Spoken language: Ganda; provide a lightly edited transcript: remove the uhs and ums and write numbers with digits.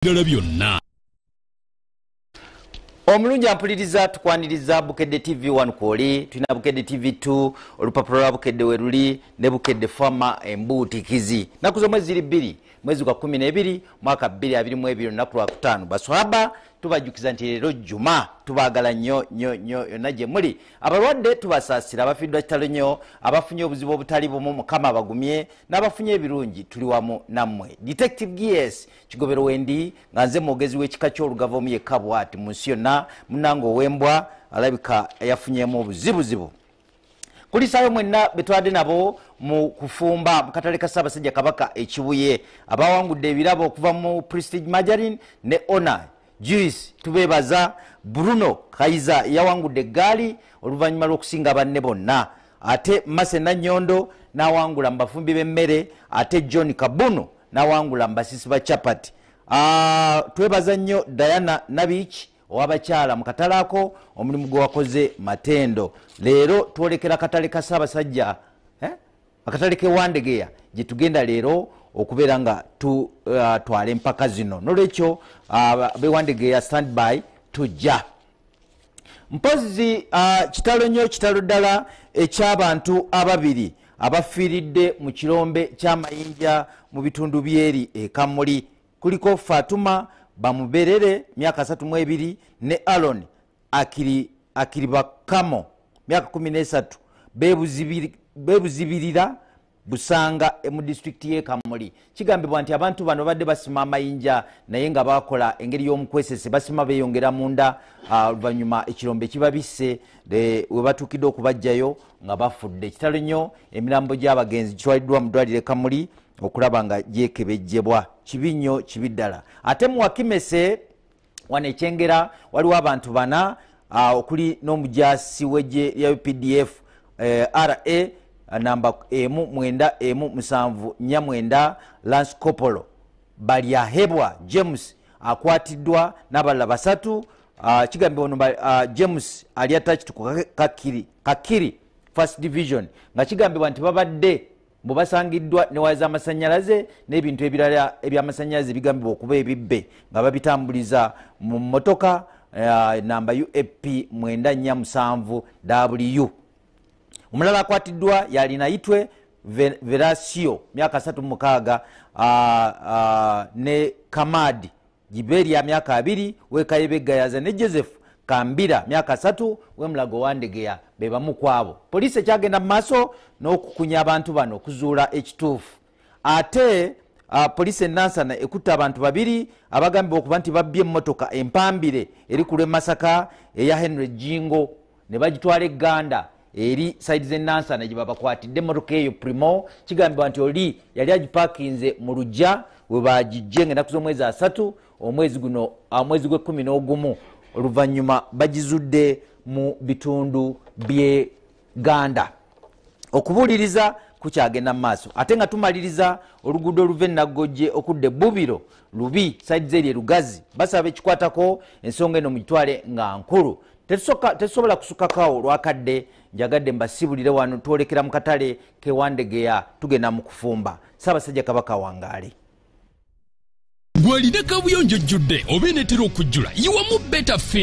byonna. Omulungi ampuliriza tukwaniriza Bukedde TV 1 kwoli, tulina Bukedde TV 2, olupapula lwa Bukedde weruli ne Bukedde Farmer Embutikizi. Naku z'omwezi 2 mwezi gwa 12 mwaka 2022 naku lwa 5. Baswaba tubajukiza nti leero Juma tubagala nnyo yonna gye muli. Abalwadde tubasaasira, abafiddwa kitalo nnyo, abafunye obuzibu obutali bumu Mukama abagumye, n'abafunye ebirungi tuli wamu nammwe. Detective GS Kigobero Wendi nga nze mwogezi w'ekika ky'olugava omu yekka bw'ati mu nsi yonna, munnange ow'embwa alabika yafunyemu obuzibuzibu. Kuli sayo mwenna betwadde nabo mu kufumba mu katale ka Ssaabasajja Kabaka ekibuye, abawangudde ebirabo okuva mu Prestige Margarine ne Honor Juice tubebaza. Bruno Kaiza yawangudde eggaali oluvannyuma lw'okusinga banne bonna, ate Mase Nannyondo n'awangula mu bafumbi b'emmere, ate John Kabuno n'awangula mu basisi ba chapati. Twebaza nnyo Diana Nabich owabakyala mu katale ako omulimu gwe wakoze matendo. Leero twolekera katale ka Ssaabasajja akatale k'ewandegeya gye tugenda leero okubeera nga twale empaka zino. Nolwekyo bewandegeya standby tujja. Mpozi kitalo nnyo kitalo ddala eky'abantu ababiri abafiiridde mu kirombe ky'amayinja mu bitundu byeri Kamuli. Kuliko Fatuma Bamuberere myaka 32 ne Alon Akiribakamo myaka 13 bebuzibirira Busanga mu district ye Kamuli. Kigambibwa nti abantu bano badde basima amayinja naye nga bakola engeri y'omukwesese, basima beyongera munda, oluvannyuma ekirombe kibabisse we batuukidde okubajjayo nga bafudde. Kitalo nnyo emirambo gy'abagenzi kitwaliddwa mu ddwaliro Kamuli okulaba nga gyekebejjebwa. Kibi nnyo, kibi ddala. Ate mu Wakimese wano ekyengera waliwo abantu bana okuli n'omujaasi w'eggye lya UPDF RA namba M9M7 Lance Kopolo Balyahebwa James akwatiddwa n'abalala basatu. Kigambibwa ono James ali attached ku Kakiri First Division, nga kigambibwa nti babadde mubasangiddwa ne waya z'amasannyalaze n'ebintu ebirala eby'amasannyalaze bigambibwa okuba ebibbe nga babitambuliza mu mmotoka namba UAP 947W. Omulala akwatiddwa yalina yitwe Verasio myaka 36 ne Kamadi Giberia myaka 2 wekayebeggayaza ne Joseph Kambira myaka 3 wemulago wandegeya bebamu kwabo. Poliisi ekyagenda mu maaso n'okukunya abantu bano okuzuula ekituufu. Ate poliisi enansana ekutta abantu babiri abagambibwa okuba nti babbye emmotoka empambire eri ku lw'e Masaka eya Henry Jingo ne bagitwala egganda eri side z'enansana gye babakwatidde emmotoka eyo Primo. Kigambibwa nti oli yali agipakinze mu lujja we bagijje ng'ennaku z'omwezi 3 omwezi guno mwezi gwe-11 oluvannyuma bagizudde mu bitundu by'e Ganda. Okubuuliriza kukyagenda mu maaso, ate nga tumaliriza oluguudo oluva e Nagojje okudda e Bubiro lubi side z'eri Lugazi. Basaba ekikwatako ensonga eno mugitwale nga nkulu. Tetusobola kusukakawo lwakadde, njagadde mbasibulire wano twolekera mu katale k'ewandegeya tugenda mu kufumba. Ssaabasajja Kabaka wangaale. Gwalina kabuyonjo jjudde oba enetera okujjula yiwamu beta